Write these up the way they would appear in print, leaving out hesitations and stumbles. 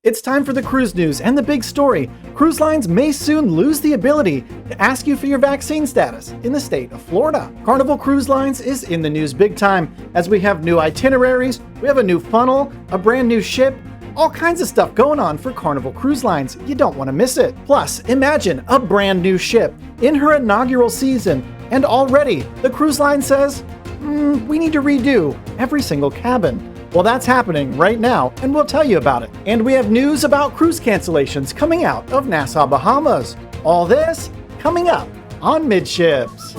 It's time for the cruise news and the big story. Cruise lines may soon lose the ability to ask you for your vaccine status in the state of Florida. Carnival Cruise Lines is in the news big time as we have new itineraries, we have a new funnel, a brand new ship, all kinds of stuff going on for Carnival Cruise Lines. You don't want to miss it. Plus, imagine a brand new ship in her inaugural season, and already the cruise line says, we need to redo every single cabin. Well, that's happening right now, and we'll tell you about it. And we have news about cruise cancellations coming out of Nassau, Bahamas. All this coming up on Midships.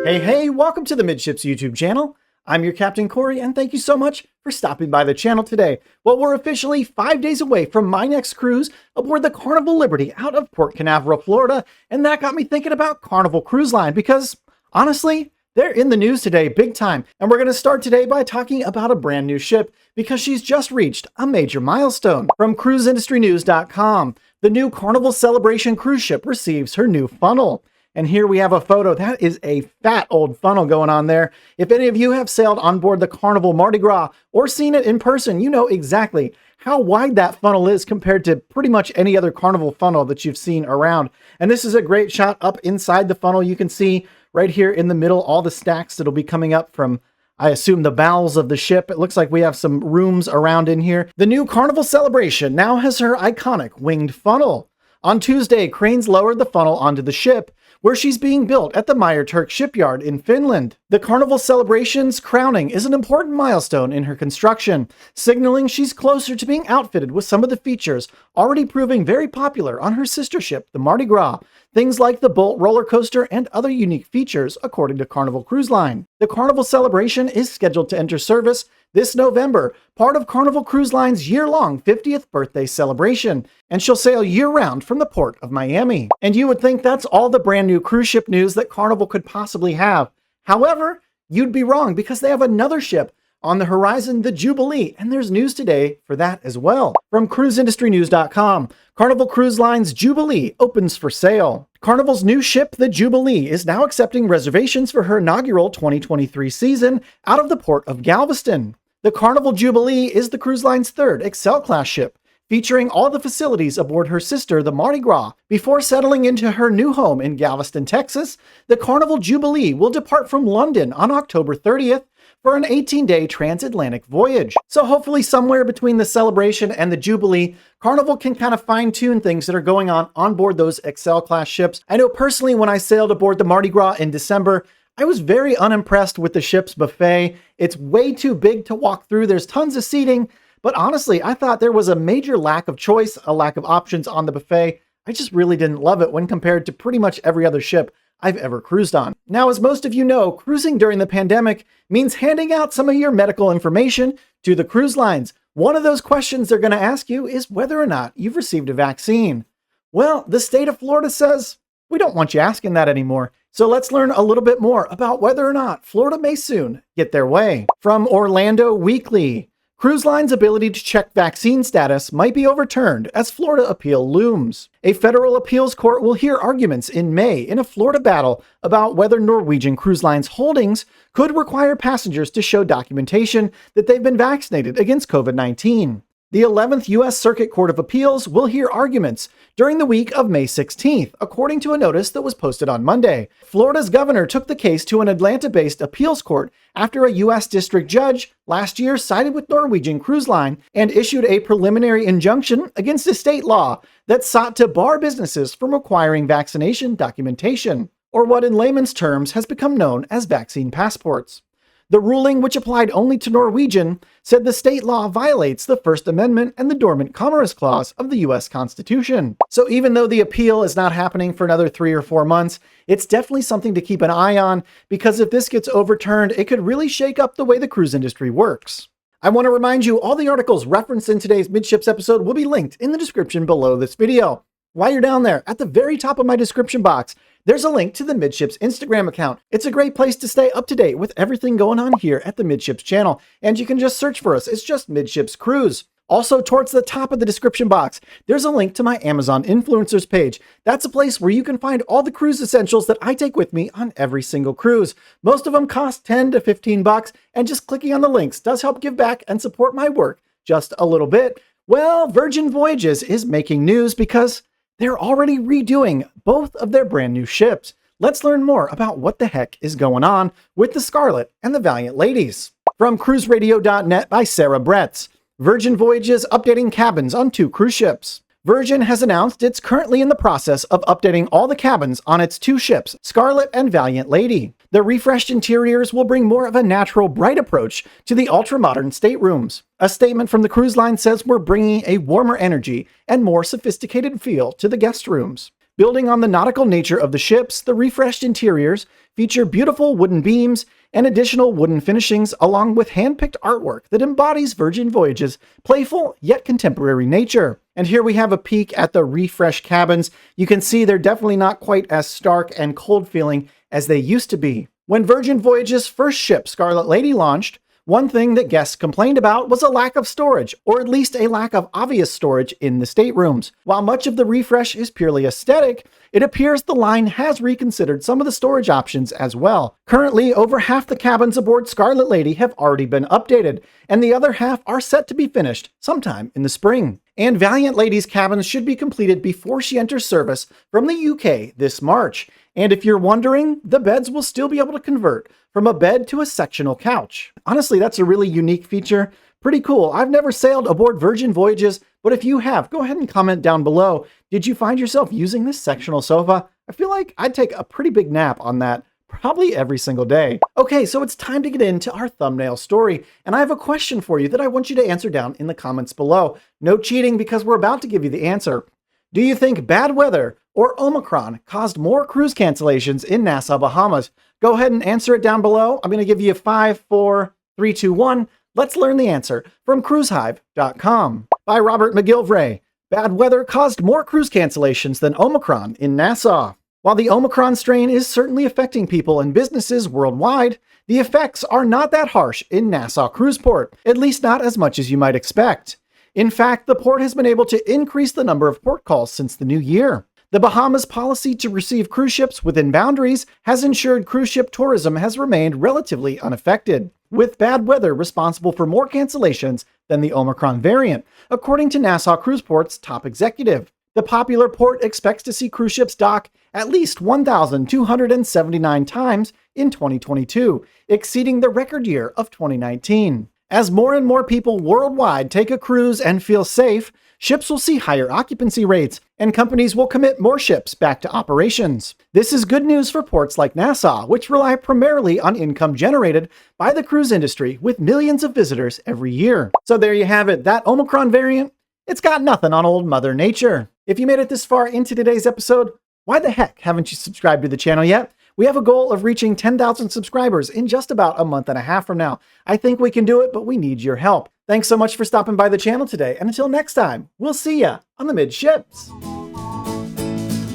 Hey, welcome to the Midships YouTube channel. I'm your Captain Corey, and thank you so much for stopping by the channel today. Well, we're officially 5 days away from my next cruise aboard the Carnival Liberty out of Port Canaveral, Florida, and that got me thinking about Carnival Cruise Line because, honestly, they're in the news today big time. And we're going to start today by talking about a brand new ship because she's just reached a major milestone. From cruiseindustrynews.com, the new Carnival Celebration cruise ship receives her new funnel. And here we have a photo. That is a fat old funnel going on there. If any of you have sailed on board the Carnival Mardi Gras or seen it in person, you know exactly how wide that funnel is compared to pretty much any other Carnival funnel that you've seen around. And this is a great shot up inside the funnel. You can see right here in the middle all the stacks that'll be coming up from, I assume, the bowels of the ship. It looks like we have some rooms around in here. The new Carnival Celebration now has her iconic winged funnel. On Tuesday, cranes lowered the funnel onto the ship, where she's being built at the Meyer Turk shipyard in Finland. The Carnival Celebration's crowning is an important milestone in her construction, signaling she's closer to being outfitted with some of the features already proving very popular on her sister ship, the Mardi Gras. Things like the Bolt roller coaster and other unique features, according to Carnival Cruise Line. The Carnival Celebration is scheduled to enter service this November, part of Carnival Cruise Line's year-long 50th birthday celebration, and she'll sail year-round from the port of Miami. And you would think that's all the brand new cruise ship news that Carnival could possibly have. However, you'd be wrong because they have another ship on the horizon, the Jubilee, and there's news today for that as well. From cruiseindustrynews.com, Carnival Cruise Line's Jubilee opens for sale. Carnival's new ship, the Jubilee, is now accepting reservations for her inaugural 2023 season out of the port of Galveston. The Carnival Jubilee is the cruise line's third Excel-class ship, featuring all the facilities aboard her sister, the Mardi Gras. Before settling into her new home in Galveston, Texas, the Carnival Jubilee will depart from London on October 30th for an 18-day transatlantic voyage. So hopefully somewhere between the Celebration and the Jubilee, Carnival can kind of fine-tune things that are going on board those Excel-class ships. I know personally when I sailed aboard the Mardi Gras in December, I was very unimpressed with the ship's buffet. It's way too big to walk through. There's tons of seating, but honestly, I thought there was a major lack of choice, a lack of options on the buffet. I just really didn't love it when compared to pretty much every other ship I've ever cruised on. Now, as most of you know, cruising during the pandemic means handing out some of your medical information to the cruise lines. One of those questions they're going to ask you is whether or not you've received a vaccine. Well, the state of Florida says, we don't want you asking that anymore. So let's learn a little bit more about whether or not Florida may soon get their way. From Orlando Weekly, cruise lines' ability to check vaccine status might be overturned as Florida appeal looms. A federal appeals court will hear arguments in May in a Florida battle about whether Norwegian Cruise Line's holdings could require passengers to show documentation that they've been vaccinated against COVID-19. The 11th U.S. Circuit Court of Appeals will hear arguments during the week of May 16th, according to a notice that was posted on Monday. Florida's governor took the case to an Atlanta-based appeals court after a U.S. district judge last year sided with Norwegian Cruise Line and issued a preliminary injunction against a state law that sought to bar businesses from requiring vaccination documentation, or what in layman's terms has become known as vaccine passports. The ruling, which applied only to Norwegian, said the state law violates the First Amendment and the Dormant Commerce Clause of the U.S. Constitution. So even though the appeal is not happening for another 3 or 4 months, it's definitely something to keep an eye on, because if this gets overturned, it could really shake up the way the cruise industry works. I want to remind you, all the articles referenced in today's Midships episode will be linked in the description below this video. While you're down there, at the very top of my description box, there's a link to the Midships Instagram account. It's a great place to stay up to date with everything going on here at the Midships channel, and you can just search for us. It's just Midships Cruise. Also, towards the top of the description box, there's a link to my Amazon influencers page. That's a place where you can find all the cruise essentials that I take with me on every single cruise. Most of them cost 10 to 15 bucks, and just clicking on the links does help give back and support my work just a little bit. Well, Virgin Voyages is making news because they're already redoing both of their brand new ships. Let's learn more about what the heck is going on with the Scarlet and the Valiant ladies. From cruiseradio.net by Sarah Bretz. Virgin Voyages updating cabins on 2 cruise ships. Virgin has announced it's currently in the process of updating all the cabins on its 2 ships, Scarlet and Valiant Lady. The refreshed interiors will bring more of a natural, bright approach to the ultra-modern staterooms. A statement from the cruise line says we're bringing a warmer energy and more sophisticated feel to the guest rooms. Building on the nautical nature of the ships, the refreshed interiors feature beautiful wooden beams and additional wooden finishings along with hand-picked artwork that embodies Virgin Voyages' playful yet contemporary nature. And here we have a peek at the refreshed cabins. You can see they're definitely not quite as stark and cold feeling as they used to be. When Virgin Voyages' first ship, Scarlet Lady, launched, one thing that guests complained about was a lack of storage, or at least a lack of obvious storage in the staterooms. While much of the refresh is purely aesthetic, it appears the line has reconsidered some of the storage options as well. Currently, over half the cabins aboard Scarlet Lady have already been updated, and the other half are set to be finished sometime in the spring. And Valiant Lady's cabins should be completed before she enters service from the UK this March. And if you're wondering, the beds will still be able to convert from a bed to a sectional couch. Honestly, that's a really unique feature. Pretty cool. I've never sailed aboard Virgin Voyages, but if you have, go ahead and comment down below. Did you find yourself using this sectional sofa? I feel like I'd take a pretty big nap on that probably every single day. Okay, so it's time to get into our thumbnail story, and I have a question for you that I want you to answer down in the comments below. No cheating, because we're about to give you the answer. Do you think bad weather or Omicron caused more cruise cancellations in Nassau, Bahamas? Go ahead and answer it down below. I'm going to give you 5, 4, 3, 2, 1. Let's learn the answer from cruisehive.com. By Robert McGillivray. Bad weather caused more cruise cancellations than Omicron in Nassau. While the Omicron strain is certainly affecting people and businesses worldwide, the effects are not that harsh in Nassau Cruise Port, at least not as much as you might expect. In fact, the port has been able to increase the number of port calls since the new year. The Bahamas' policy to receive cruise ships within boundaries has ensured cruise ship tourism has remained relatively unaffected, with bad weather responsible for more cancellations than the Omicron variant, according to Nassau Cruise Port's top executive. The popular port expects to see cruise ships dock at least 1,279 times in 2022, exceeding the record year of 2019. As more and more people worldwide take a cruise and feel safe, ships will see higher occupancy rates, and companies will commit more ships back to operations. This is good news for ports like Nassau, which rely primarily on income generated by the cruise industry with millions of visitors every year. So there you have it, that Omicron variant, it's got nothing on old Mother Nature. If you made it this far into today's episode, why the heck haven't you subscribed to the channel yet? We have a goal of reaching 10,000 subscribers in just about a month and a half from now. I think we can do it, but we need your help. Thanks so much for stopping by the channel today, and until next time, we'll see ya on the Midships.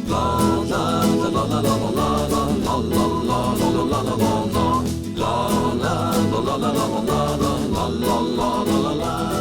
La la la la la la la la la la la la la la la la.